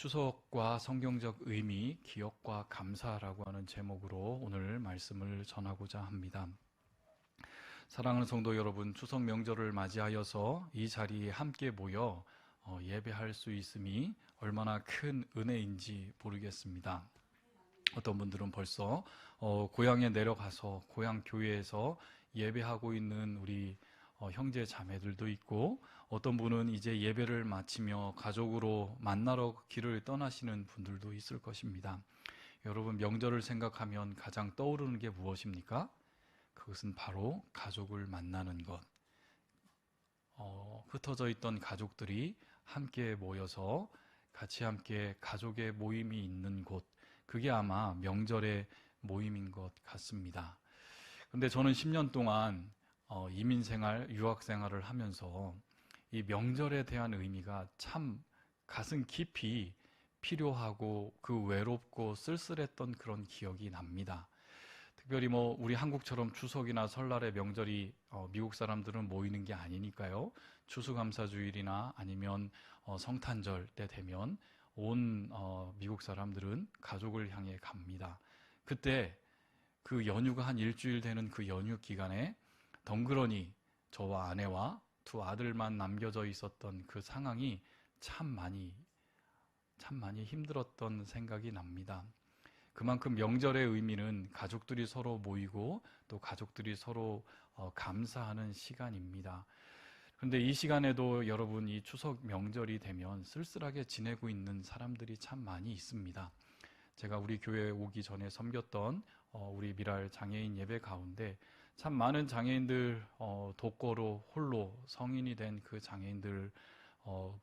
추석과 성경적 의미, 기억과 감사라고 하는 제목으로 오늘 말씀을 전하고자 합니다. 사랑하는 성도 여러분, 추석 명절을 맞이하여서 이 자리에 함께 모여 예배할 수 있음이 얼마나 큰 은혜인지 모르겠습니다. 어떤 분들은 벌써 고향에 내려가서 고향 교회에서 예배하고 있는 우리 형제 자매들도 있고, 어떤 분은 이제 예배를 마치며 가족으로 만나러 길을 떠나시는 분들도 있을 것입니다. 여러분, 명절을 생각하면 가장 떠오르는 게 무엇입니까? 그것은 바로 가족을 만나는 것. 흩어져 있던 가족들이 함께 모여서 같이 함께 가족의 모임이 있는 곳, 그게 아마 명절의 모임인 것 같습니다. 근데 저는 10년 동안 이민생활, 유학생활을 하면서 이 명절에 대한 의미가 참 가슴 깊이 필요하고 그 외롭고 쓸쓸했던 그런 기억이 납니다. 특별히 우리 한국처럼 추석이나 설날의 명절이 미국 사람들은 모이는 게 아니니까요. 추수감사주일이나 아니면 성탄절 때 되면 온 미국 사람들은 가족을 향해 갑니다. 그때 그 연휴가 한 일주일 되는 그 연휴 기간에 덩그러니 저와 아내와 두 아들만 남겨져 있었던 그 상황이 참 많이 힘들었던 생각이 납니다. 그만큼 명절의 의미는 가족들이 서로 모이고 또 가족들이 서로 감사하는 시간입니다. 그런데 이 시간에도 여러분, 이 추석 명절이 되면 쓸쓸하게 지내고 있는 사람들이 참 많이 있습니다. 제가 우리 교회에 오기 전에 섬겼던 우리 미랄 장애인 예배 가운데 참 많은 장애인들, 독거로 홀로 성인이 된 그 장애인들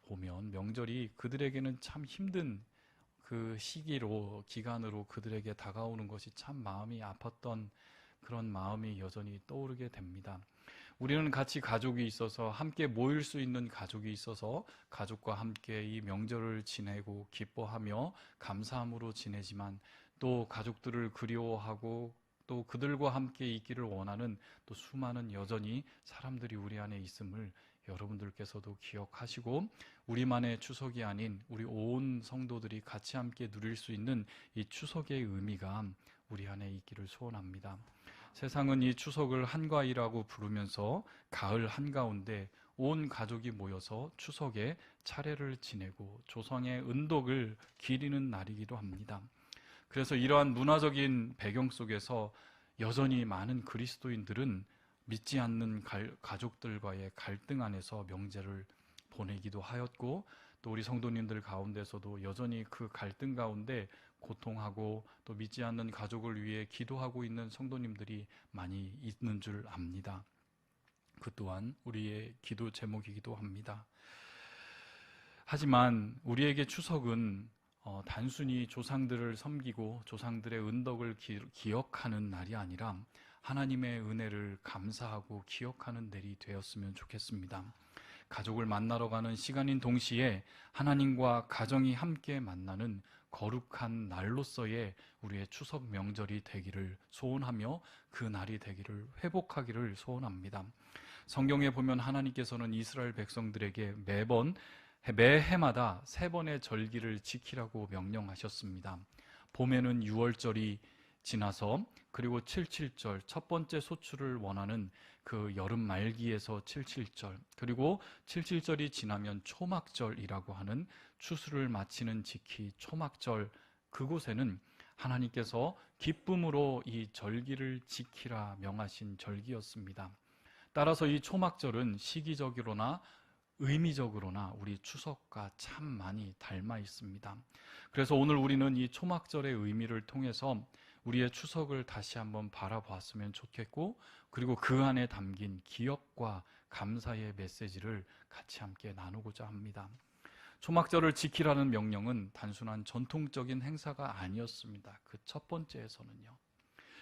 보면 명절이 그들에게는 참 힘든 그 기간으로 그들에게 다가오는 것이 참 마음이 아팠던 그런 마음이 여전히 떠오르게 됩니다. 우리는 같이 가족이 있어서 함께 모일 수 있는 가족이 있어서 가족과 함께 이 명절을 지내고 기뻐하며 감사함으로 지내지만, 또 가족들을 그리워하고 또 그들과 함께 있기를 원하는 또 수많은 여전히 사람들이 우리 안에 있음을 여러분들께서도 기억하시고, 우리만의 추석이 아닌 우리 온 성도들이 같이 함께 누릴 수 있는 이 추석의 의미가 우리 안에 있기를 소원합니다. 세상은 이 추석을 한가위라고 부르면서 가을 한가운데 온 가족이 모여서 추석에 차례를 지내고 조상의 은덕을 기리는 날이기도 합니다. 그래서 이러한 문화적인 배경 속에서 여전히 많은 그리스도인들은 믿지 않는 가족들과의 갈등 안에서 명절을 보내기도 하였고, 또 우리 성도님들 가운데서도 여전히 그 갈등 가운데 고통하고 또 믿지 않는 가족을 위해 기도하고 있는 성도님들이 많이 있는 줄 압니다. 그 또한 우리의 기도 제목이기도 합니다. 하지만 우리에게 추석은 단순히 조상들을 섬기고 조상들의 은덕을 기억하는 날이 아니라 하나님의 은혜를 감사하고 기억하는 날이 되었으면 좋겠습니다. 가족을 만나러 가는 시간인 동시에 하나님과 가정이 함께 만나는 거룩한 날로서의 우리의 추석 명절이 되기를 소원하며 그 날이 되기를 회복하기를 소원합니다. 성경에 보면 하나님께서는 이스라엘 백성들에게 매해마다 3번의 절기를 지키라고 명령하셨습니다. 봄에는 6월절이 지나서, 그리고 77절, 첫 번째 소출을 원하는 그 여름 말기에서 77절, 그리고 77절이 지나면 초막절이라고 하는 추수를 마치는 지키 초막절, 그곳에는 하나님께서 기쁨으로 이 절기를 지키라 명하신 절기였습니다. 따라서 이 초막절은 시기적으로나 의미적으로나 우리 추석과 참 많이 닮아 있습니다. 그래서 오늘 우리는 이 초막절의 의미를 통해서 우리의 추석을 다시 한번 바라보았으면 좋겠고, 그리고 그 안에 담긴 기억과 감사의 메시지를 같이 함께 나누고자 합니다. 초막절을 지키라는 명령은 단순한 전통적인 행사가 아니었습니다. 그 첫 번째에서는요.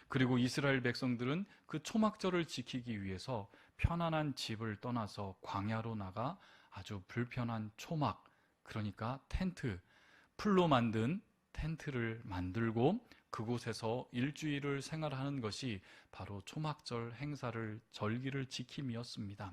그리고 이스라엘 백성들은 그 초막절을 지키기 위해서 편안한 집을 떠나서 광야로 나가 아주 불편한 초막, 그러니까 텐트, 풀로 만든 텐트를 만들고 그곳에서 일주일을 생활하는 것이 바로 초막절 행사를, 절기를 지킴이었습니다.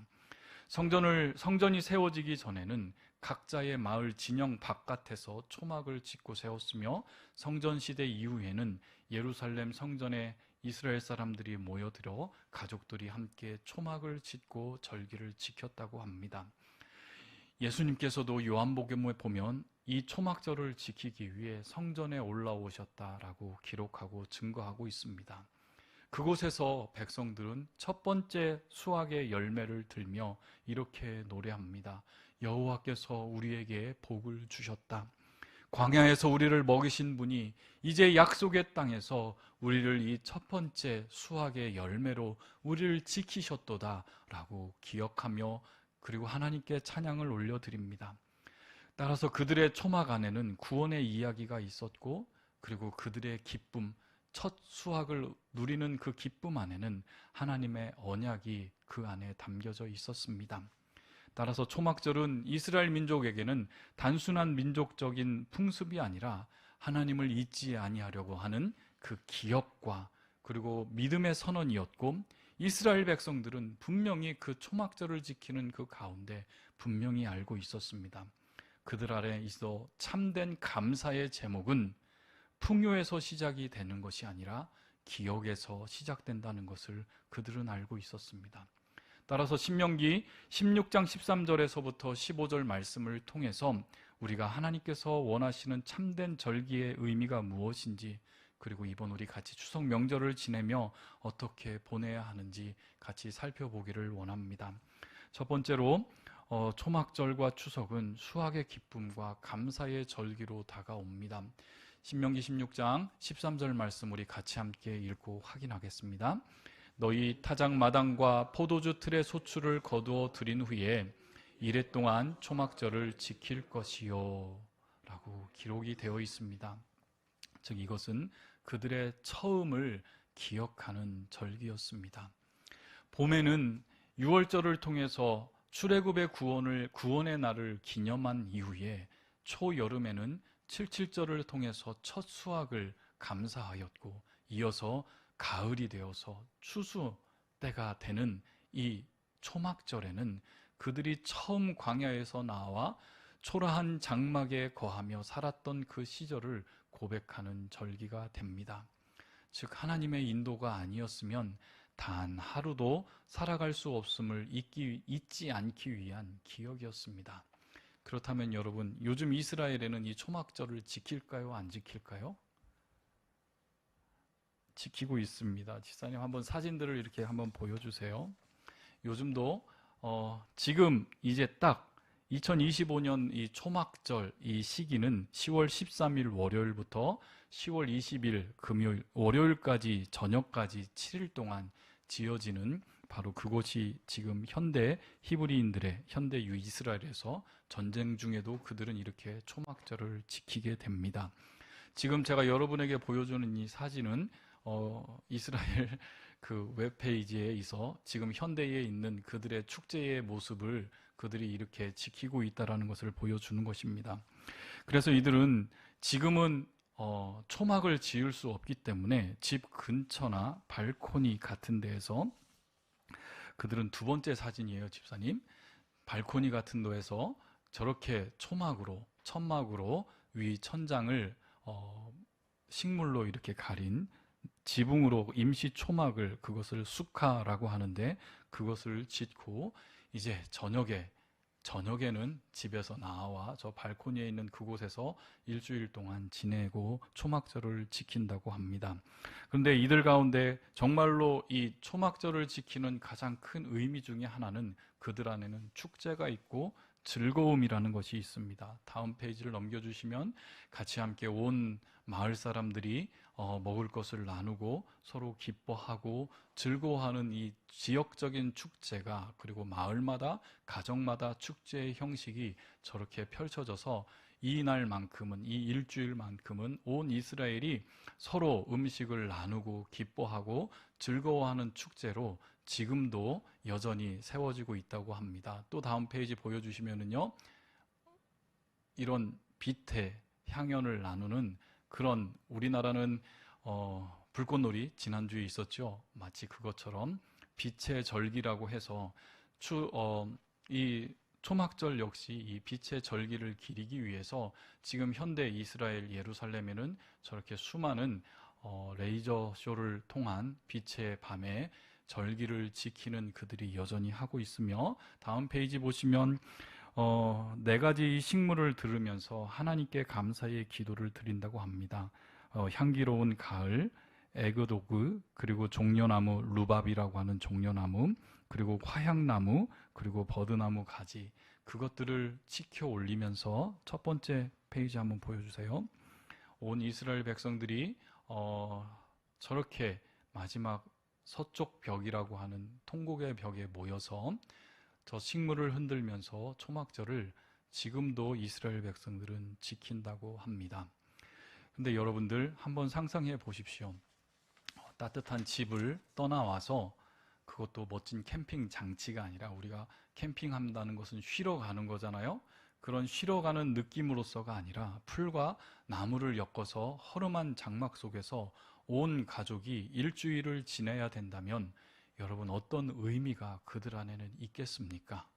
성전이 세워지기 전에는 각자의 마을 진영 바깥에서 초막을 짓고 세웠으며, 성전 시대 이후에는 예루살렘 성전에 이스라엘 사람들이 모여들어 가족들이 함께 초막을 짓고 절기를 지켰다고 합니다. 예수님께서도 요한복음에 보면 이 초막절을 지키기 위해 성전에 올라오셨다라고 기록하고 증거하고 있습니다. 그곳에서 백성들은 첫 번째 수확의 열매를 들며 이렇게 노래합니다. 여호와께서 우리에게 복을 주셨다. 광야에서 우리를 먹이신 분이 이제 약속의 땅에서 우리를 이 첫 번째 수확의 열매로 우리를 지키셨도다 라고 기억하며, 그리고 하나님께 찬양을 올려드립니다. 따라서 그들의 초막 안에는 구원의 이야기가 있었고, 그리고 그들의 기쁨, 첫 수확을 누리는 그 기쁨 안에는 하나님의 언약이 그 안에 담겨져 있었습니다. 따라서 초막절은 이스라엘 민족에게는 단순한 민족적인 풍습이 아니라 하나님을 잊지 아니하려고 하는 그 기업과 그리고 믿음의 선언이었고, 이스라엘 백성들은 분명히 그 초막절을 지키는 그 가운데 분명히 알고 있었습니다. 그들 안에 있어 참된 감사의 제목은 풍요에서 시작이 되는 것이 아니라 기억에서 시작된다는 것을 그들은 알고 있었습니다. 따라서 신명기 16장 13절에서부터 15절 말씀을 통해서 우리가 하나님께서 원하시는 참된 절기의 의미가 무엇인지, 그리고 이번 우리 같이 추석 명절을 지내며 어떻게 보내야 하는지 같이 살펴보기를 원합니다. 첫 번째로 초막절과 추석은 수확의 기쁨과 감사의 절기로 다가옵니다. 신명기 16장 13절 말씀 우리 같이 함께 읽고 확인하겠습니다. 너희 타작 마당과 포도주 틀의 소출을 거두어 드린 후에 이래 동안 초막절을 지킬 것이요 라고 기록이 되어 있습니다. 즉 이것은 그들의 처음을 기억하는 절기였습니다. 봄에는 유월절을 통해서 출애굽의 구원의 날을 기념한 이후에 초여름에는 칠칠절을 통해서 첫 수확을 감사하였고, 이어서 가을이 되어서 추수 때가 되는 이 초막절에는 그들이 처음 광야에서 나와 초라한 장막에 거하며 살았던 그 시절을 고백하는 절기가 됩니다. 즉 하나님의 인도가 아니었으면 단 하루도 살아갈 수 없음을 잊지 않기 위한 기억이었습니다. 그렇다면 여러분, 요즘 이스라엘에는 이 초막절을 지킬까요? 안 지킬까요? 지키고 있습니다. 지사님 한번 사진들을 이렇게 한번 보여주세요. 요즘도 지금 이제 딱 2025년 이 초막절 이 시기는 10월 13일 월요일부터 10월 20일 금요일 월요일까지 저녁까지 7일 동안 지어지는 바로 그곳이 지금 현대 히브리인들의 현대 이스라엘에서 전쟁 중에도 그들은 이렇게 초막절을 지키게 됩니다. 지금 제가 여러분에게 보여주는 이 사진은 이스라엘 그 웹페이지에 있어 지금 현대에 있는 그들의 축제의 모습을 그들이 이렇게 지키고 있다는 것을 보여주는 것입니다. 그래서 이들은 지금은 초막을 지을 수 없기 때문에 집 근처나 발코니 같은 데에서, 그들은 두 번째 사진이에요, 집사님. 발코니 같은 데에서 저렇게 초막으로, 천막으로 위 천장을 식물로 이렇게 가린 지붕으로 임시 초막을, 그것을 수카라고 하는데 그것을 짓고 이제 저녁에는 집에서 나와 저 발코니에 있는 그곳에서 일주일 동안 지내고 초막절을 지킨다고 합니다. 그런데 이들 가운데 정말로 이 초막절을 지키는 가장 큰 의미 중에 하나는 그들 안에는 축제가 있고 즐거움이라는 것이 있습니다. 다음 페이지를 넘겨주시면 같이 함께 온 마을 사람들이 먹을 것을 나누고 서로 기뻐하고 즐거워하는 이 지역적인 축제가, 그리고 마을마다 가정마다 축제의 형식이 저렇게 펼쳐져서 이 날만큼은, 이 일주일만큼은 온 이스라엘이 서로 음식을 나누고 기뻐하고 즐거워하는 축제로 지금도 여전히 세워지고 있다고 합니다. 또 다음 페이지 보여주시면은요, 이런 빛의 향연을 나누는 그런, 우리나라는 불꽃놀이 지난주에 있었죠. 마치 그것처럼 빛의 절기라고 해서 이 초막절 역시 이 빛의 절기를 기리기 위해서 지금 현대 이스라엘 예루살렘에는 저렇게 수많은 레이저 쇼를 통한 빛의 밤에 절기를 지키는 그들이 여전히 하고 있으며, 다음 페이지 보시면 네 가지 식물을 들으면서 하나님께 감사의 기도를 드린다고 합니다. 향기로운 가을, 에그도그, 그리고 종려나무 루밥이라고 하는 종려나무, 그리고 화향나무, 그리고 버드나무 가지, 그것들을 지켜 올리면서 첫 번째 페이지 한번 보여주세요. 온 이스라엘 백성들이 저렇게 마지막 서쪽 벽이라고 하는 통곡의 벽에 모여서 저 식물을 흔들면서 초막절을 지금도 이스라엘 백성들은 지킨다고 합니다. 근데 여러분들 한번 상상해 보십시오. 따뜻한 집을 떠나와서, 그것도 멋진 캠핑 장치가 아니라, 우리가 캠핑한다는 것은 쉬러 가는 거잖아요. 그런 쉬러 가는 느낌으로서가 아니라 풀과 나무를 엮어서 허름한 장막 속에서 온 가족이 일주일을 지내야 된다면 여러분, 어떤 의미가 그들 안에는 있겠습니까?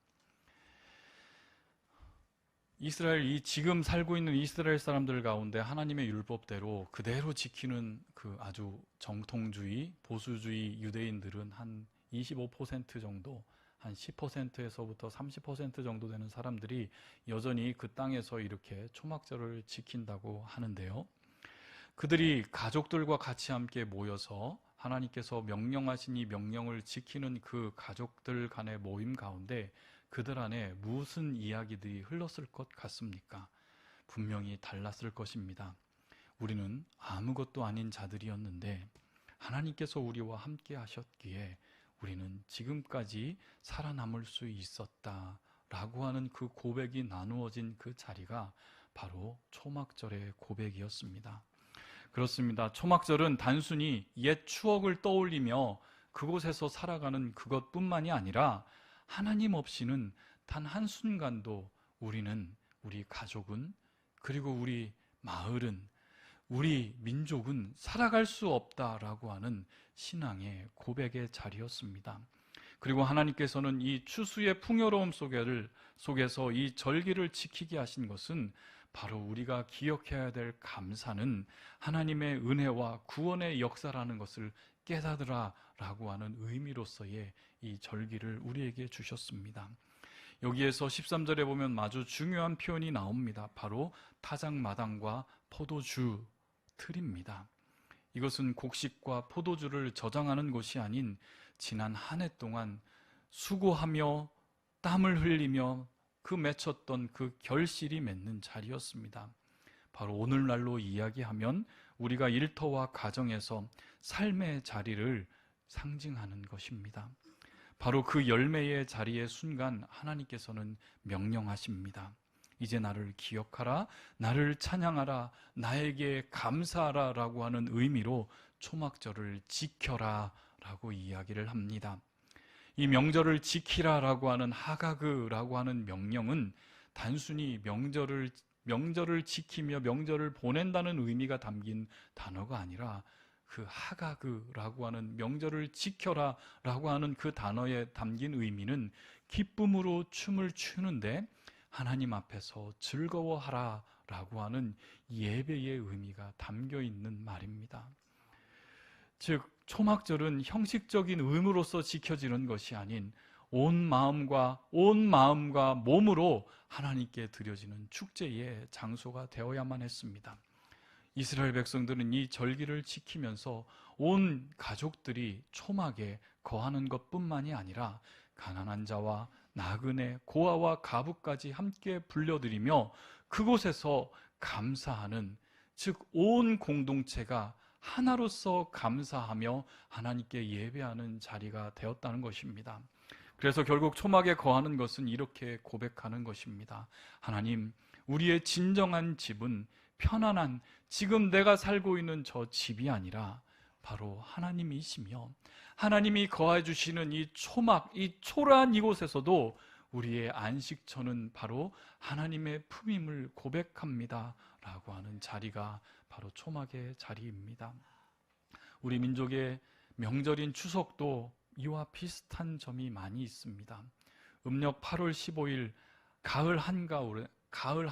이 지금 살고 있는 이스라엘 사람들 가운데 하나님의 율법대로 그대로 지키는 그 아주 정통주의, 보수주의 유대인들은 한 25% 정도, 한 10%에서부터 30% 정도 되는 사람들이 여전히 그 땅에서 이렇게 초막절을 지킨다고 하는데요. 그들이 가족들과 같이 함께 모여서 하나님께서 명령하신 이 명령을 지키는 그 가족들 간의 모임 가운데 그들 안에 무슨 이야기들이 흘렀을 것 같습니까? 분명히 달랐을 것입니다. 우리는 아무것도 아닌 자들이었는데 하나님께서 우리와 함께 하셨기에 우리는 지금까지 살아남을 수 있었다라고 하는 그 고백이 나누어진 그 자리가 바로 초막절의 고백이었습니다. 그렇습니다. 초막절은 단순히 옛 추억을 떠올리며 그곳에서 살아가는 그것뿐만이 아니라 하나님 없이는 단 한순간도 우리 가족은, 그리고 우리 마을은, 우리 민족은 살아갈 수 없다라고 하는 신앙의 고백의 자리였습니다. 그리고 하나님께서는 이 추수의 풍요로움 속에서 이 절기를 지키게 하신 것은 바로 우리가 기억해야 될 감사는 하나님의 은혜와 구원의 역사라는 것을 깨닫으라라고 하는 의미로서의 이 절기를 우리에게 주셨습니다. 여기에서 13절에 보면 아주 중요한 표현이 나옵니다. 바로 타작마당과 포도주 틀입니다. 이것은 곡식과 포도주를 저장하는 것이 아닌 지난 한 해 동안 수고하며 땀을 흘리며 그 맺혔던 그 결실이 맺는 자리였습니다. 바로 오늘날로 이야기하면 우리가 일터와 가정에서 삶의 자리를 상징하는 것입니다. 바로 그 열매의 자리의 순간 하나님께서는 명령하십니다. 이제 나를 기억하라, 나를 찬양하라, 나에게 감사하라 라고 하는 의미로 초막절을 지켜라 라고 이야기를 합니다. 이 명절을 지키라라고 하는 하가그라고 하는 명령은 단순히 명절을 지키며 명절을 보낸다는 의미가 담긴 단어가 아니라 그 하가그라고 하는 명절을 지켜라라고 하는 그 단어에 담긴 의미는 기쁨으로 춤을 추는데 하나님 앞에서 즐거워하라라고 하는 예배의 의미가 담겨 있는 말입니다. 즉 초막절은 형식적인 의무로서 지켜지는 것이 아닌 온 마음과 몸으로 하나님께 드려지는 축제의 장소가 되어야만 했습니다. 이스라엘 백성들은 이 절기를 지키면서 온 가족들이 초막에 거하는 것뿐만이 아니라 가난한 자와 나그네, 고아와 가부까지 함께 불려드리며 그곳에서 감사하는, 즉 온 공동체가 하나로서 감사하며 하나님께 예배하는 자리가 되었다는 것입니다. 그래서 결국 초막에 거하는 것은 이렇게 고백하는 것입니다. 하나님, 우리의 진정한 집은 편안한 지금 내가 살고 있는 저 집이 아니라 바로 하나님이시며 하나님이 거해 주시는 이 초막, 이 초라한 이곳에서도 우리의 안식처는 바로 하나님의 품임을 고백합니다 라고 하는 자리가 바로 초막의 자리입니다. 우리 민족의 명절인 추석도 이와 비슷한 점이 많이 있습니다. 음력 8월 15일 가을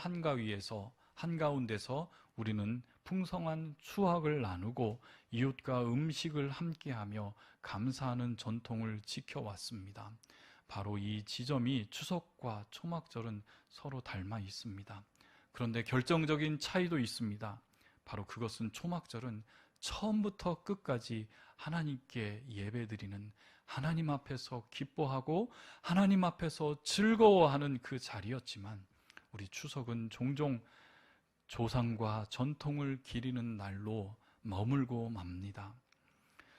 한가운데서 우리는 풍성한 수확을 나누고 이웃과 음식을 함께하며 감사하는 전통을 지켜왔습니다. 바로 이 지점이 추석과 초막절은 서로 닮아 있습니다. 그런데 결정적인 차이도 있습니다. 바로 그것은 초막절은 처음부터 끝까지 하나님께 예배드리는, 하나님 앞에서 기뻐하고 하나님 앞에서 즐거워하는 그 자리였지만, 우리 추석은 종종 조상과 전통을 기리는 날로 머물고 맙니다.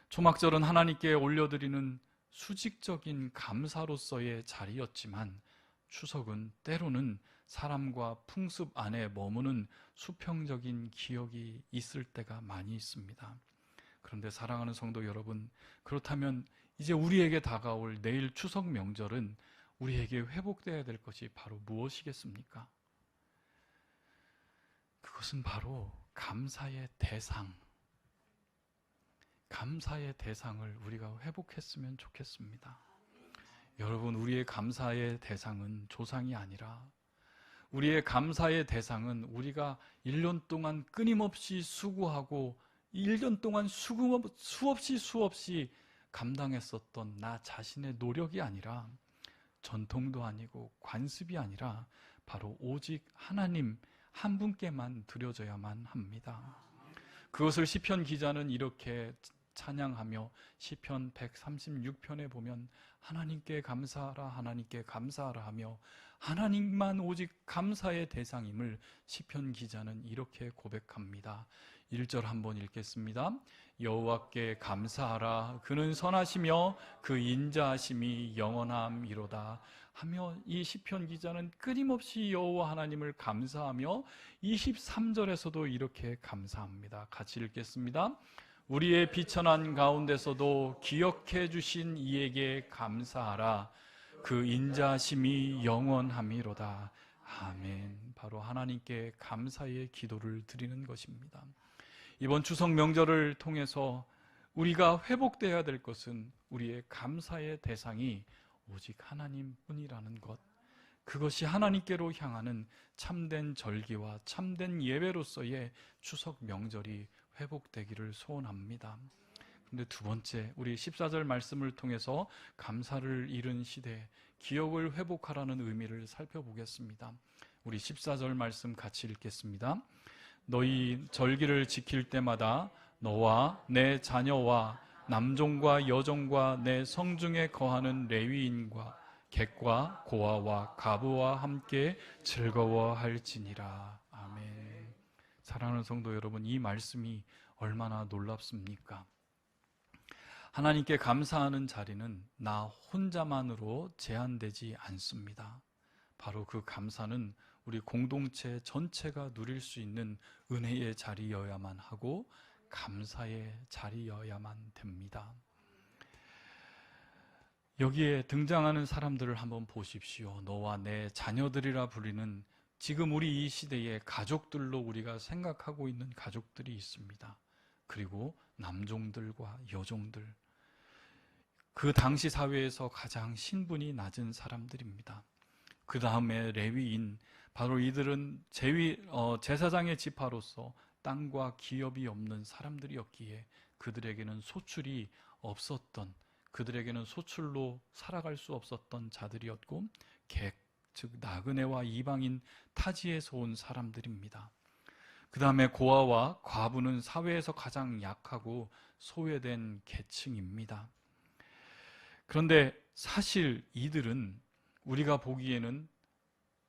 초막절은 하나님께 올려드리는 수직적인 감사로서의 자리였지만, 추석은 때로는 사람과 풍습 안에 머무는 수평적인 기억이 있을 때가 많이 있습니다. 그런데 사랑하는 성도 여러분, 그렇다면 이제 우리에게 다가올 내일 추석 명절은 우리에게 회복되어야 될 것이 바로 무엇이겠습니까? 그것은 바로 감사의 대상을 우리가 회복했으면 좋겠습니다. 여러분, 우리의 감사의 대상은 조상이 아니라, 우리의 감사의 대상은 우리가 1년 동안 끊임없이 수고하고 1년 동안 수없이 감당했었던 나 자신의 노력이 아니라, 전통도 아니고 관습이 아니라 바로 오직 하나님 한 분께만 드려져야만 합니다. 그것을 시편 기자는 이렇게 찬양하며 시편 136편에 보면 하나님께 감사하라, 하나님께 감사하라 하며 하나님만 오직 감사의 대상임을 시편 기자는 이렇게 고백합니다. 1절 한번 읽겠습니다. 여호와께 감사하라, 그는 선하시며 그 인자하심이 영원함이로다 하며, 이 시편 기자는 끊임없이 여호와 하나님을 감사하며 23절에서도 이렇게 감사합니다. 같이 읽겠습니다. 우리의 비천한 가운데서도 기억해 주신 이에게 감사하라, 그 인자심이 영원함이로다. 아멘. 바로 하나님께 감사의 기도를 드리는 것입니다. 이번 추석 명절을 통해서 우리가 회복되어야 될 것은 우리의 감사의 대상이 오직 하나님뿐이라는 것, 그것이 하나님께로 향하는 참된 절기와 참된 예배로서의 추석 명절이 회복되기를 소원합니다. 그런데 두 번째, 우리 14절 말씀을 통해서 감사를 잃은 시대, 기억을 회복하라는 의미를 살펴보겠습니다. 우리 14절 말씀 같이 읽겠습니다. 너희 절기를 지킬 때마다 너와 내 자녀와 남종과 여종과 내 성중에 거하는 레위인과 객과 고아와 가부와 함께 즐거워할지니라. 아멘. 사랑하는 성도 여러분, 이 말씀이 얼마나 놀랍습니까? 하나님께 감사하는 자리는 나 혼자만으로 제한되지 않습니다. 바로 그 감사는 우리 공동체 전체가 누릴 수 있는 은혜의 자리여야만 하고 감사의 자리여야만 됩니다. 여기에 등장하는 사람들을 한번 보십시오. 너와 내 자녀들이라 불리는, 지금 우리 이 시대의 가족들로 우리가 생각하고 있는 가족들이 있습니다. 그리고 남종들과 여종들, 그 당시 사회에서 가장 신분이 낮은 사람들입니다. 그 다음에 레위인, 바로 이들은 제사장의 지파로서 땅과 기업이 없는 사람들이었기에 그들에게는 소출이 없었던, 그들에게는 소출로 살아갈 수 없었던 자들이었고, 객, 즉 나그네와 이방인, 타지에서 온 사람들입니다. 그 다음에 고아와 과부는 사회에서 가장 약하고 소외된 계층입니다. 그런데 사실 이들은 우리가 보기에는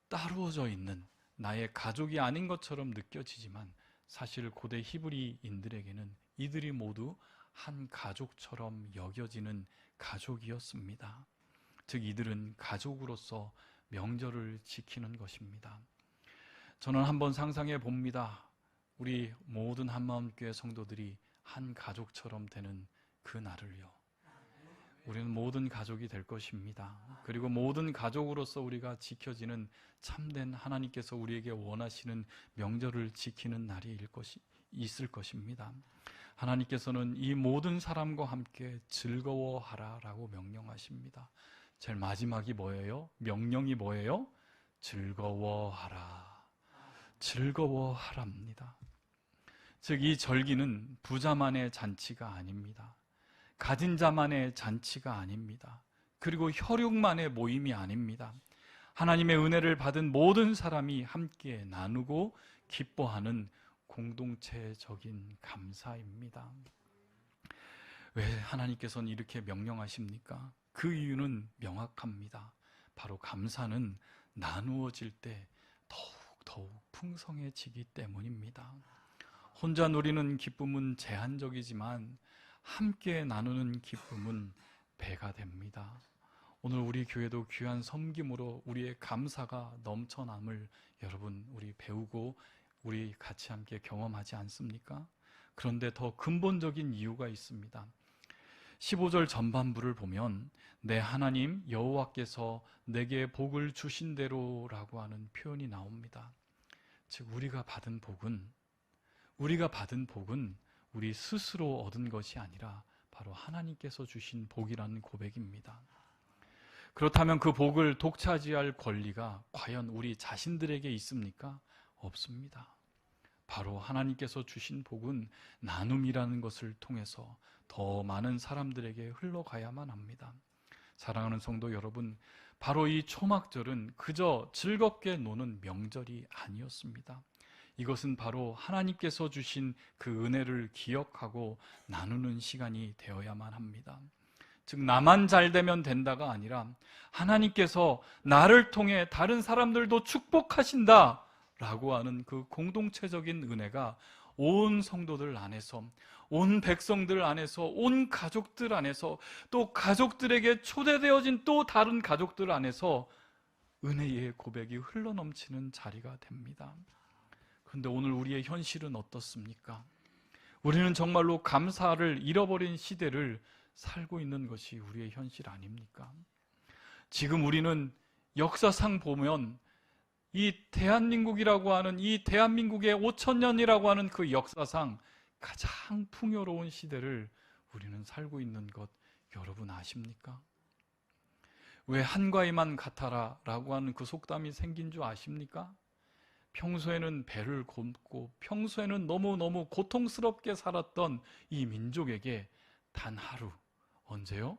따로져 있는 나의 가족이 아닌 것처럼 느껴지지만, 사실 고대 히브리인들에게는 이들이 모두 한 가족처럼 여겨지는 가족이었습니다. 즉 이들은 가족으로서 명절을 지키는 것입니다. 저는 한번 상상해 봅니다. 우리 모든 한마음교회 성도들이 한 가족처럼 되는 그 날을요. 우리는 모든 가족이 될 것입니다. 그리고 모든 가족으로서 우리가 지켜지는 참된 하나님께서 우리에게 원하시는 명절을 지키는 날이 있을 것입니다. 하나님께서는 이 모든 사람과 함께 즐거워하라라고 명령하십니다. 제일 마지막이 뭐예요? 명령이 뭐예요? 즐거워하라. 즐거워하랍니다. 즉 이 절기는 부자만의 잔치가 아닙니다. 가진 자만의 잔치가 아닙니다. 그리고 혈육만의 모임이 아닙니다. 하나님의 은혜를 받은 모든 사람이 함께 나누고 기뻐하는 공동체적인 감사입니다. 왜 하나님께서는 이렇게 명령하십니까? 그 이유는 명확합니다. 바로 감사는 나누어질 때 더욱 풍성해지기 때문입니다. 혼자 누리는 기쁨은 제한적이지만 함께 나누는 기쁨은 배가 됩니다. 오늘 우리 교회도 귀한 섬김으로 우리의 감사가 넘쳐남을 여러분 우리 배우고 우리 같이 함께 경험하지 않습니까? 그런데 더 근본적인 이유가 있습니다. 15절 전반부를 보면 내 하나님 여호와께서 내게 복을 주신 대로라고 하는 표현이 나옵니다. 즉 우리가 받은 복은 우리 스스로 얻은 것이 아니라 바로 하나님께서 주신 복이라는 고백입니다. 그렇다면 그 복을 독차지할 권리가 과연 우리 자신들에게 있습니까? 없습니다. 바로 하나님께서 주신 복은 나눔이라는 것을 통해서 더 많은 사람들에게 흘러가야만 합니다. 사랑하는 성도 여러분, 바로 이 초막절은 그저 즐겁게 노는 명절이 아니었습니다. 이것은 바로 하나님께서 주신 그 은혜를 기억하고 나누는 시간이 되어야만 합니다. 즉 나만 잘 되면 된다가 아니라 하나님께서 나를 통해 다른 사람들도 축복하신다 라고 하는 그 공동체적인 은혜가 온 성도들 안에서, 온 백성들 안에서, 온 가족들 안에서, 또 가족들에게 초대되어진 또 다른 가족들 안에서 은혜의 고백이 흘러넘치는 자리가 됩니다. 그런데 오늘 우리의 현실은 어떻습니까? 우리는 정말로 감사를 잃어버린 시대를 살고 있는 것이 우리의 현실 아닙니까? 지금 우리는 역사상 보면 이 대한민국이라고 하는 이 대한민국의 5,000년이라고 하는 그 역사상 가장 풍요로운 시대를 우리는 살고 있는 것 여러분 아십니까? 왜 한과에만 같아라 라고 하는 그 속담이 생긴 줄 아십니까? 평소에는 배를 굶고 평소에는 너무너무 고통스럽게 살았던 이 민족에게 단 하루, 언제요?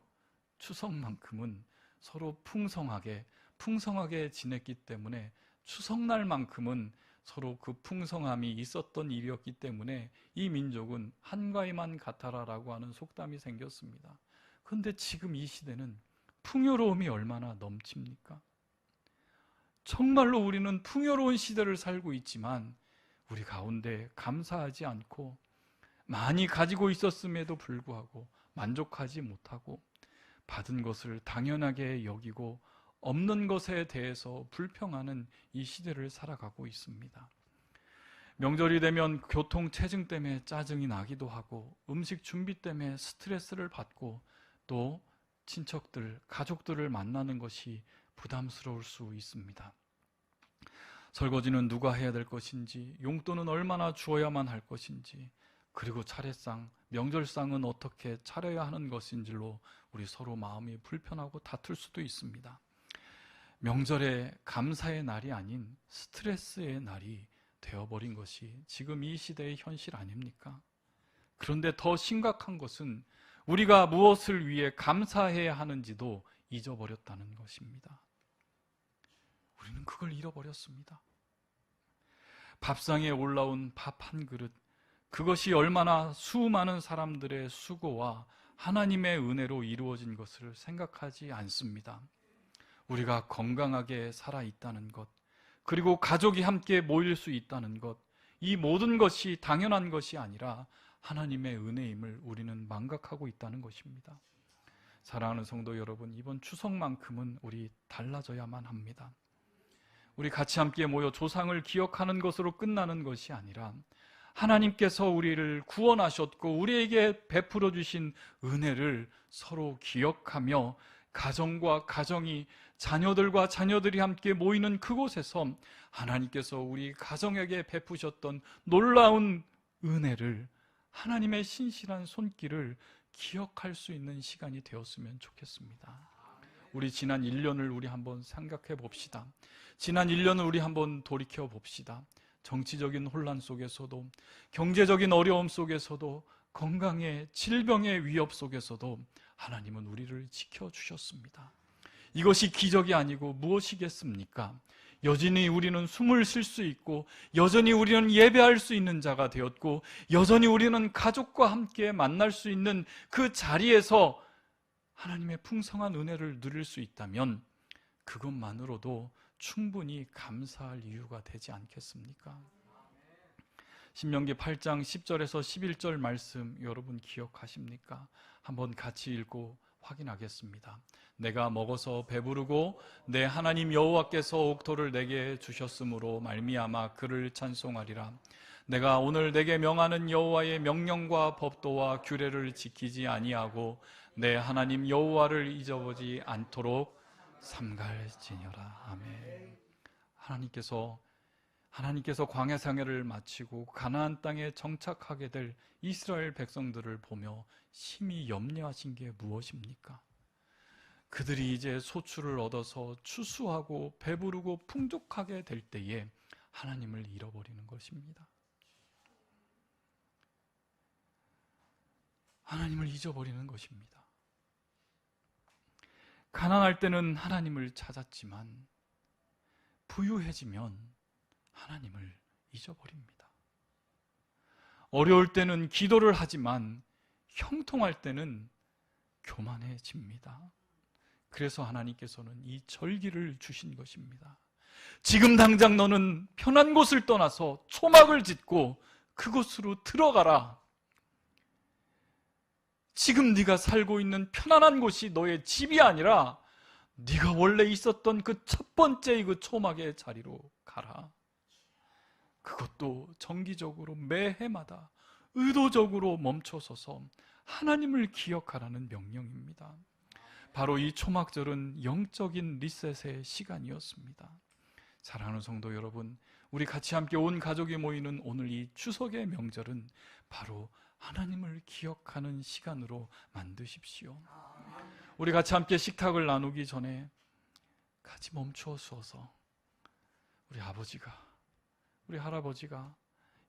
추석만큼은 서로 풍성하게 지냈기 때문에 추석날만큼은 서로 그 풍성함이 있었던 일이었기 때문에 이 민족은 한가위만 같아라라고 하는 속담이 생겼습니다. 그런데 지금 이 시대는 풍요로움이 얼마나 넘칩니까? 정말로 우리는 풍요로운 시대를 살고 있지만 우리 가운데 감사하지 않고 많이 가지고 있었음에도 불구하고 만족하지 못하고 받은 것을 당연하게 여기고 없는 것에 대해서 불평하는 이 시대를 살아가고 있습니다. 명절이 되면 교통 체증 때문에 짜증이 나기도 하고 음식 준비 때문에 스트레스를 받고 또 친척들, 가족들을 만나는 것이 부담스러울 수 있습니다. 설거지는 누가 해야 될 것인지, 용돈은 얼마나 주어야만 할 것인지, 그리고 차례상, 명절상은 어떻게 차려야 하는 것인지로 우리 서로 마음이 불편하고 다툴 수도 있습니다. 명절에 감사의 날이 아닌 스트레스의 날이 되어버린 것이 지금 이 시대의 현실 아닙니까? 그런데 더 심각한 것은 우리가 무엇을 위해 감사해야 하는지도 잊어버렸다는 것입니다. 우리는 그걸 잃어버렸습니다. 밥상에 올라온 밥 한 그릇, 그것이 얼마나 수많은 사람들의 수고와 하나님의 은혜로 이루어진 것을 생각하지 않습니다. 우리가 건강하게 살아있다는 것, 그리고 가족이 함께 모일 수 있다는 것, 이 모든 것이 당연한 것이 아니라 하나님의 은혜임을 우리는 망각하고 있다는 것입니다. 사랑하는 성도 여러분, 이번 추석만큼은 우리 달라져야만 합니다. 우리 같이 함께 모여 조상을 기억하는 것으로 끝나는 것이 아니라 하나님께서 우리를 구원하셨고 우리에게 베풀어 주신 은혜를 서로 기억하며 가정과 가정이, 자녀들과 자녀들이 함께 모이는 그곳에서 하나님께서 우리 가정에게 베푸셨던 놀라운 은혜를, 하나님의 신실한 손길을 기억할 수 있는 시간이 되었으면 좋겠습니다. 우리 지난 1년을 우리 한번 생각해 봅시다. 지난 1년을 우리 한번 돌이켜 봅시다. 정치적인 혼란 속에서도, 경제적인 어려움 속에서도, 건강의 질병의 위협 속에서도 하나님은 우리를 지켜주셨습니다. 이것이 기적이 아니고 무엇이겠습니까? 여전히 우리는 숨을 쉴 수 있고, 여전히 우리는 예배할 수 있는 자가 되었고, 여전히 우리는 가족과 함께 만날 수 있는 그 자리에서 하나님의 풍성한 은혜를 누릴 수 있다면 그것만으로도 충분히 감사할 이유가 되지 않겠습니까? 신명기 8장 10절에서 11절 말씀 여러분 기억하십니까? 한번 같이 읽고 확인하겠습니다. 내가 먹어서 배부르고 내 하나님 여호와께서 옥토를 내게 주셨으므로 말미암아 그를 찬송하리라. 내가 오늘 내게 명하는 여호와의 명령과 법도와 규례를 지키지 아니하고 내 하나님 여호와를 잊어보지 않도록 삼갈지니라. 아멘. 하나님께서 광야 생애를 마치고 가나안 땅에 정착하게 될 이스라엘 백성들을 보며 심히 염려하신 게 무엇입니까? 그들이 이제 소출을 얻어서 추수하고 배부르고 풍족하게 될 때에 하나님을 잃어버리는 것입니다. 하나님을 잊어버리는 것입니다. 가난할 때는 하나님을 찾았지만 부유해지면 하나님을 잊어버립니다. 어려울 때는 기도를 하지만 형통할 때는 교만해집니다. 그래서 하나님께서는 이 절기를 주신 것입니다. 지금 당장 너는 편한 곳을 떠나서 초막을 짓고 그곳으로 들어가라. 지금 네가 살고 있는 편안한 곳이 너의 집이 아니라 네가 원래 있었던 그 첫 번째의 그 초막의 자리로 가라. 그것도 정기적으로 매해마다 의도적으로 멈춰서서 하나님을 기억하라는 명령입니다. 바로 이 초막절은 영적인 리셋의 시간이었습니다. 사랑하는 성도 여러분, 우리 같이 함께 온 가족이 모이는 오늘 이 추석의 명절은 바로 하나님을 기억하는 시간으로 만드십시오. 우리 같이 함께 식탁을 나누기 전에 같이 멈추어 주어서 우리 아버지가, 우리 할아버지가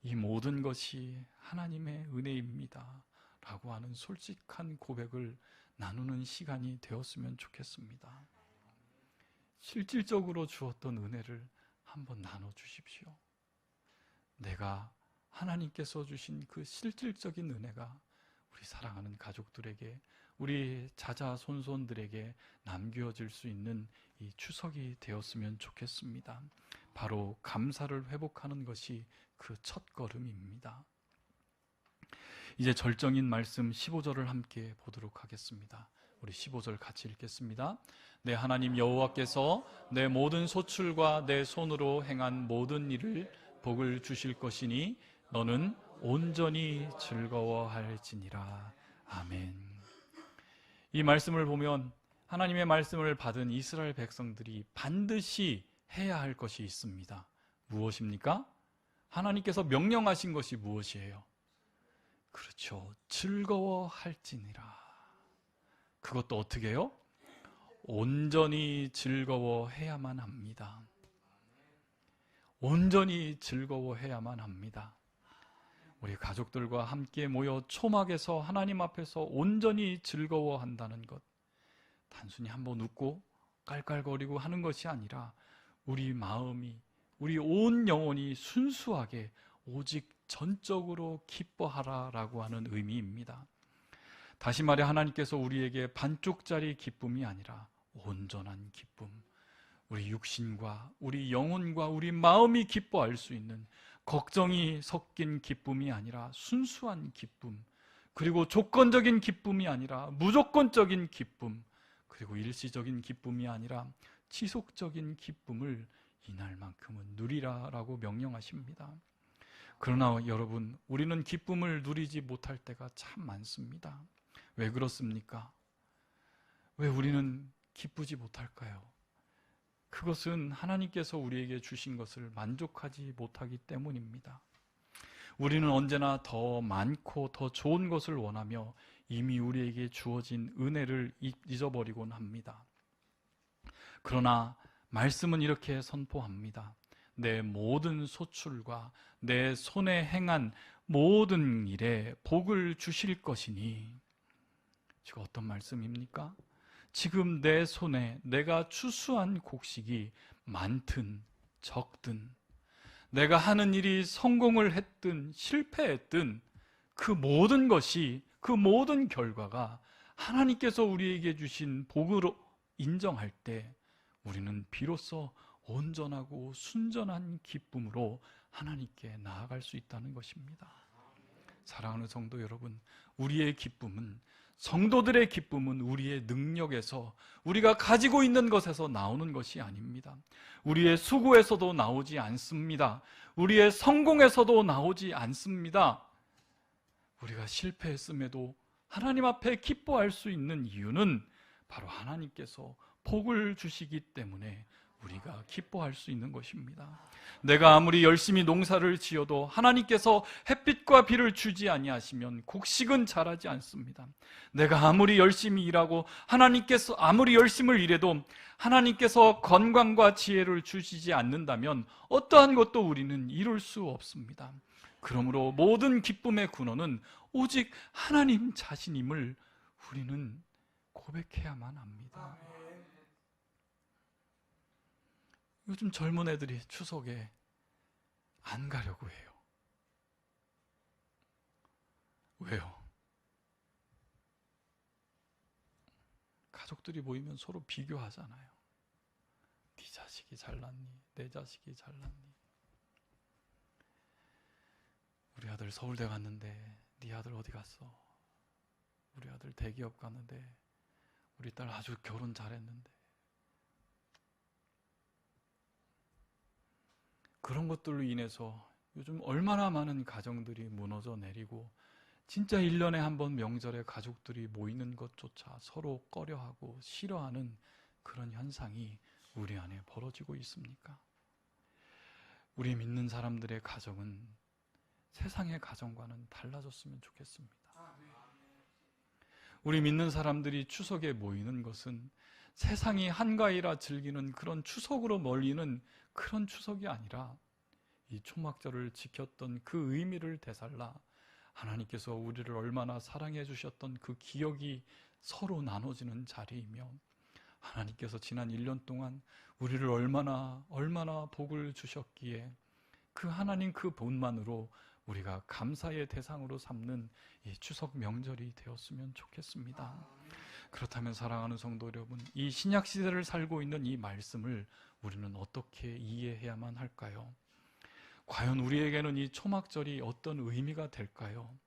이 모든 것이 하나님의 은혜입니다 라고 하는 솔직한 고백을 나누는 시간이 되었으면 좋겠습니다. 실질적으로 주었던 은혜를 한번 나눠주십시오. 내가 하나님께서 주신 그 실질적인 은혜가 우리 사랑하는 가족들에게, 우리 자자손손들에게 남겨질 수 있는 이 추석이 되었으면 좋겠습니다. 바로 감사를 회복하는 것이 그 첫걸음입니다. 이제 절정인 말씀 15절을 함께 보도록 하겠습니다. 우리 15절 같이 읽겠습니다. 내 하나님 여호와께서 내 모든 소출과 내 손으로 행한 모든 일을 복을 주실 것이니 너는 온전히 즐거워할지니라. 아멘. 이 말씀을 보면 하나님의 말씀을 받은 이스라엘 백성들이 반드시 해야 할 것이 있습니다. 무엇입니까? 하나님께서 명령하신 것이 무엇이에요? 그렇죠. 즐거워할지니라. 그것도 어떻게 해요? 온전히 즐거워해야만 합니다. 온전히 즐거워해야만 합니다. 우리 가족들과 함께 모여 초막에서 하나님 앞에서 온전히 즐거워한다는 것, 단순히 한번 웃고 깔깔거리고 하는 것이 아니라 우리 마음이, 우리 온 영혼이 순수하게 오직 전적으로 기뻐하라라고 하는 의미입니다. 다시 말해 하나님께서 우리에게 반쪽짜리 기쁨이 아니라 온전한 기쁨, 우리 육신과 우리 영혼과 우리 마음이 기뻐할 수 있는 걱정이 섞인 기쁨이 아니라 순수한 기쁨, 그리고 조건적인 기쁨이 아니라 무조건적인 기쁨, 그리고 일시적인 기쁨이 아니라 지속적인 기쁨을 이날만큼은 누리라라고 명령하십니다. 그러나 여러분, 우리는 기쁨을 누리지 못할 때가 참 많습니다. 왜 그렇습니까? 왜 우리는 기쁘지 못할까요? 그것은 하나님께서 우리에게 주신 것을 만족하지 못하기 때문입니다. 우리는 언제나 더 많고 더 좋은 것을 원하며 이미 우리에게 주어진 은혜를 잊어버리곤 합니다. 그러나 말씀은 이렇게 선포합니다. 내 모든 소출과 내 손에 행한 모든 일에 복을 주실 것이니. 지금 어떤 말씀입니까? 지금 내 손에 내가 추수한 곡식이 많든 적든, 내가 하는 일이 성공을 했든 실패했든 그 모든 것이, 그 모든 결과가 하나님께서 우리에게 주신 복으로 인정할 때 우리는 비로소 온전하고 순전한 기쁨으로 하나님께 나아갈 수 있다는 것입니다. 사랑하는 성도 여러분, 우리의 기쁨은, 성도들의 기쁨은 우리의 능력에서, 우리가 가지고 있는 것에서 나오는 것이 아닙니다. 우리의 수고에서도 나오지 않습니다. 우리의 성공에서도 나오지 않습니다. 우리가 실패했음에도 하나님 앞에 기뻐할 수 있는 이유는 바로 하나님께서 복을 주시기 때문에 우리가 기뻐할 수 있는 것입니다. 내가 아무리 열심히 농사를 지어도 하나님께서 햇빛과 비를 주지 아니하시면 곡식은 자라지 않습니다. 내가 아무리 열심히 일하고 하나님께서 아무리 열심을 일해도 하나님께서 건강과 지혜를 주시지 않는다면 어떠한 것도 우리는 이룰 수 없습니다. 그러므로 모든 기쁨의 근원은 오직 하나님 자신임을 우리는 고백해야만 합니다. 요즘 젊은 애들이 추석에 안 가려고 해요. 왜요? 가족들이 모이면 서로 비교하잖아요. 네 자식이 잘났니? 내 자식이 잘났니? 우리 아들 서울대 갔는데 네 아들 어디 갔어? 우리 아들 대기업 갔는데 우리 딸 아주 결혼 잘했는데. 그런 것들로 인해서 요즘 얼마나 많은 가정들이 무너져 내리고 진짜 1년에 한 번 명절에 가족들이 모이는 것조차 서로 꺼려하고 싫어하는 그런 현상이 우리 안에 벌어지고 있습니까? 우리 믿는 사람들의 가정은 세상의 가정과는 달라졌으면 좋겠습니다. 우리 믿는 사람들이 추석에 모이는 것은 세상이 한가위라 즐기는 그런 추석으로 몰리는 그런 추석이 아니라 이 초막절을 지켰던 그 의미를 되살라 하나님께서 우리를 얼마나 사랑해 주셨던 그 기억이 서로 나눠지는 자리이며, 하나님께서 지난 1년 동안 우리를 얼마나 복을 주셨기에 그 하나님 그 본만으로 우리가 감사의 대상으로 삼는 이 추석 명절이 되었으면 좋겠습니다. 그렇다면 사랑하는 성도 여러분, 이 신약 시대를 살고 있는 이 말씀을 우리는 어떻게 이해해야만 할까요? 과연 우리에게는 이 초막절이 어떤 의미가 될까요?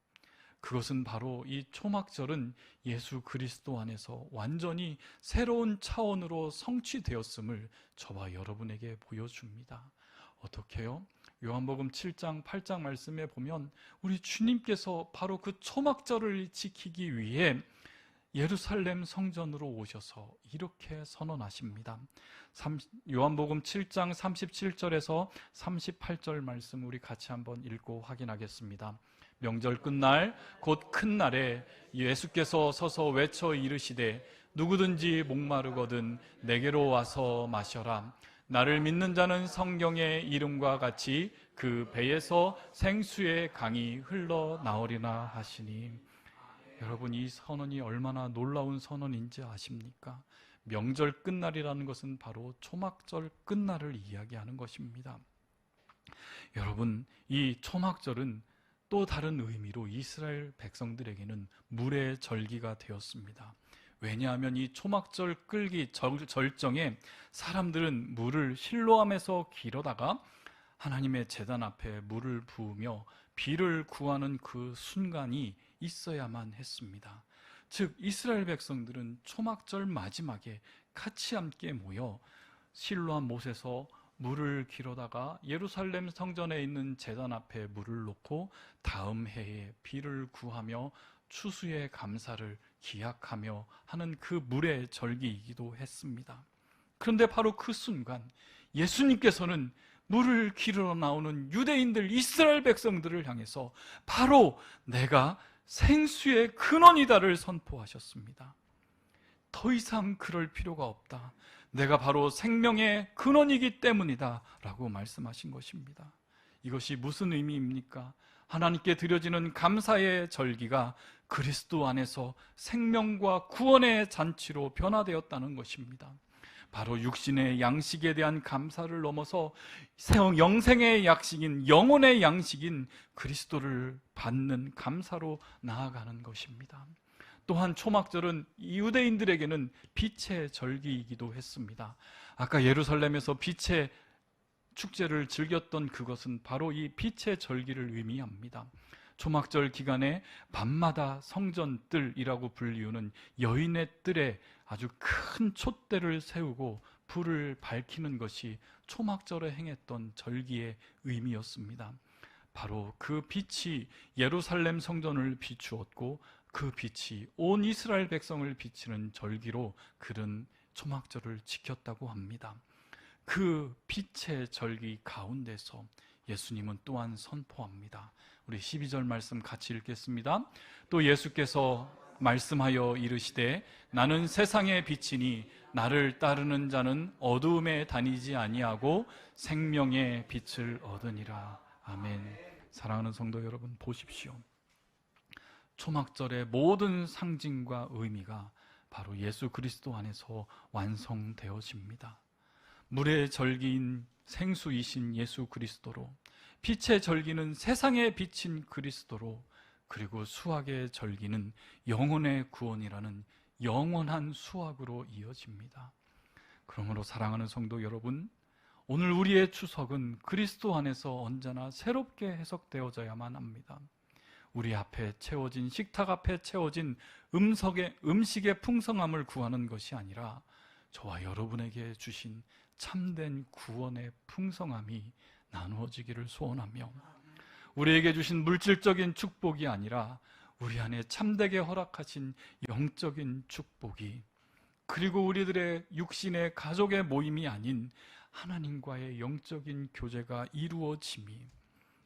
그것은 바로 이 초막절은 예수 그리스도 안에서 완전히 새로운 차원으로 성취되었음을 저와 여러분에게 보여줍니다. 어떻게요? 요한복음 7장 8장 말씀에 보면 우리 주님께서 바로 그 초막절을 지키기 위해 예루살렘 성전으로 오셔서 이렇게 선언하십니다. 요한복음 7장 37절에서 38절 말씀 우리 같이 한번 읽고 확인하겠습니다. 명절 끝날 곧 큰 날에 예수께서 서서 외쳐 이르시되 누구든지 목마르거든 내게로 와서 마셔라. 나를 믿는 자는 성경의 이름과 같이 그 배에서 생수의 강이 흘러나오리나 하시니. 여러분, 이 선언이 얼마나 놀라운 선언인지 아십니까? 명절 끝날이라는 것은 바로 초막절 끝날을 이야기하는 것입니다. 여러분, 이 초막절은 또 다른 의미로 이스라엘 백성들에게는 물의 절기가 되었습니다. 왜냐하면 이 초막절 끌기 절정에 사람들은 물을 실로암에서 길어다가 하나님의 제단 앞에 물을 부으며 비를 구하는 그 순간이 있어야만 했습니다. 즉 이스라엘 백성들은 초막절 마지막에 같이 함께 모여 실로암 못에서 물을 길어다가 예루살렘 성전에 있는 제단 앞에 물을 놓고 다음 해에 비를 구하며 추수의 감사를 기약하며 하는 그 물의 절기이기도 했습니다. 그런데 바로 그 순간 예수님께서는 물을 길어 나오는 유대인들, 이스라엘 백성들을 향해서 바로 내가 생수의 근원이다를 선포하셨습니다. 더 이상 그럴 필요가 없다. 내가 바로 생명의 근원이기 때문이다 라고 말씀하신 것입니다. 이것이 무슨 의미입니까? 하나님께 드려지는 감사의 절기가 그리스도 안에서 생명과 구원의 잔치로 변화되었다는 것입니다. 바로 육신의 양식에 대한 감사를 넘어서 영생의 양식인, 영혼의 양식인 그리스도를 받는 감사로 나아가는 것입니다. 또한 초막절은 유대인들에게는 빛의 절기이기도 했습니다. 아까 예루살렘에서 빛의 축제를 즐겼던 그것은 바로 이 빛의 절기를 의미합니다. 초막절 기간에 밤마다 성전뜰이라고 불리우는 여인의 뜰에 아주 큰 촛대를 세우고 불을 밝히는 것이 초막절에 행했던 절기의 의미였습니다. 바로 그 빛이 예루살렘 성전을 비추었고 그 빛이 온 이스라엘 백성을 비치는 절기로 그런 초막절을 지켰다고 합니다. 그 빛의 절기 가운데서 예수님은 또한 선포합니다. 우리 12절 말씀 같이 읽겠습니다. 또 예수께서 말씀하여 이르시되 나는 세상의 빛이니 나를 따르는 자는 어두움에 다니지 아니하고 생명의 빛을 얻으니라. 아멘. 사랑하는 성도 여러분, 보십시오. 초막절의 모든 상징과 의미가 바로 예수 그리스도 안에서 완성되어집니다. 물의 절기인 생수이신 예수 그리스도로, 빛의 절기는 세상에 비친 그리스도로, 그리고 수학의 절기는 영혼의 구원이라는 영원한 수학으로 이어집니다. 그러므로 사랑하는 성도 여러분, 오늘 우리의 추석은 그리스도 안에서 언제나 새롭게 해석되어져야만 합니다. 우리 앞에 채워진, 식탁 앞에 채워진 음식의 풍성함을 구하는 것이 아니라 저와 여러분에게 주신 참된 구원의 풍성함이 나누어지기를 소원하며, 우리에게 주신 물질적인 축복이 아니라 우리 안에 참되게 허락하신 영적인 축복이, 그리고 우리들의 육신의 가족의 모임이 아닌 하나님과의 영적인 교제가 이루어짐이,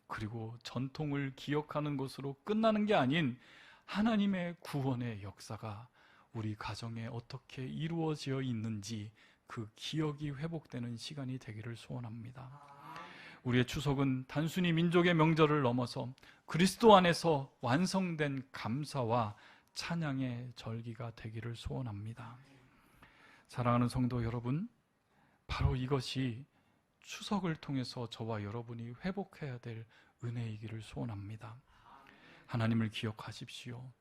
그리고 전통을 기억하는 것으로 끝나는 게 아닌 하나님의 구원의 역사가 우리 가정에 어떻게 이루어져 있는지 그 기억이 회복되는 시간이 되기를 소원합니다. 우리의 추석은 단순히 민족의 명절을 넘어서 그리스도 안에서 완성된 감사와 찬양의 절기가 되기를 소원합니다. 사랑하는 성도 여러분, 바로 이것이 추석을 통해서 저와 여러분이 회복해야 될 은혜이기를 소원합니다. 하나님을 기억하십시오.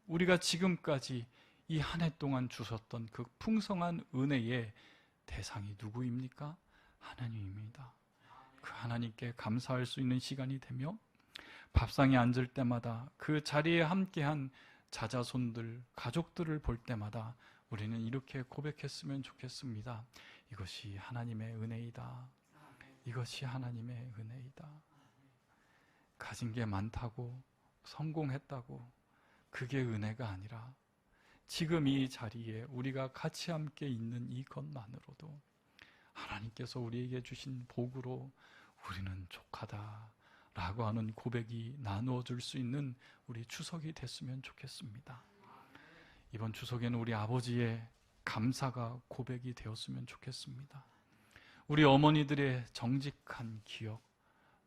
우리가 지금까지 이 한 해 동안 주셨던 그 풍성한 은혜의 대상이 누구입니까? 하나님입니다. 그 하나님께 감사할 수 있는 시간이 되며, 밥상에 앉을 때마다 그 자리에 함께한 자자손들, 가족들을 볼 때마다 우리는 이렇게 고백했으면 좋겠습니다. 이것이 하나님의 은혜이다. 이것이 하나님의 은혜이다. 가진 게 많다고, 성공했다고, 그게 은혜가 아니라 지금 이 자리에 우리가 같이 함께 있는 이것만으로도 하나님께서 우리에게 주신 복으로 우리는 족하다라고 하는 고백이 나누어 줄 수 있는 우리 추석이 됐으면 좋겠습니다. 이번 추석에는 우리 아버지의 감사가 고백이 되었으면 좋겠습니다. 우리 어머니들의 정직한 기억,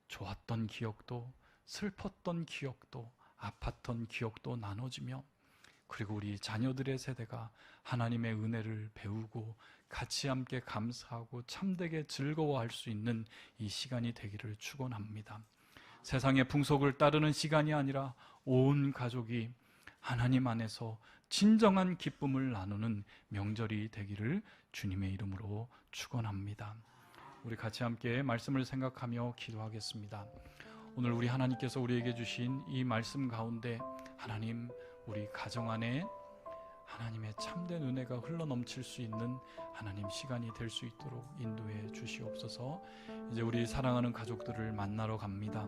좋았던 기억도, 슬펐던 기억도, 아팠던 기억도 나눠지며, 그리고 우리 자녀들의 세대가 하나님의 은혜를 배우고 같이 함께 감사하고 참되게 즐거워할 수 있는 이 시간이 되기를 축원합니다. 세상의 풍속을 따르는 시간이 아니라 온 가족이 하나님 안에서 진정한 기쁨을 나누는 명절이 되기를 주님의 이름으로 축원합니다. 우리 같이 함께 말씀을 생각하며 기도하겠습니다. 오늘 우리 하나님께서 우리에게 주신 이 말씀 가운데 하나님, 우리 가정 안에 하나님의 참된 은혜가 흘러넘칠 수 있는 하나님 시간이 될 수 있도록 인도해 주시옵소서. 이제 우리 사랑하는 가족들을 만나러 갑니다.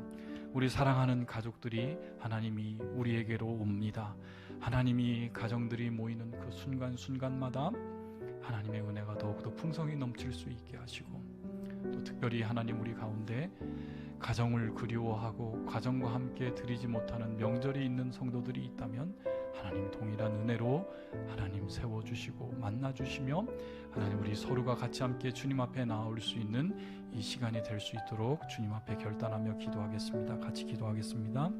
우리 사랑하는 가족들이 하나님이 우리에게로 옵니다. 하나님이 가정들이 모이는 그 순간순간마다 하나님의 은혜가 더욱더 풍성히 넘칠 수 있게 하시고, 또 특별히 하나님 우리 가운데 가정을 그리워하고 가정과 함께 드리지 못하는 명절이 있는 성도들이 있다면 하나님 동일한 은혜로 하나님 세워주시고 만나주시며 하나님 우리 서로가 같이 함께 주님 앞에 나올 수 있는 이 시간이 될 수 있도록 주님 앞에 결단하며 기도하겠습니다. 같이 기도하겠습니다.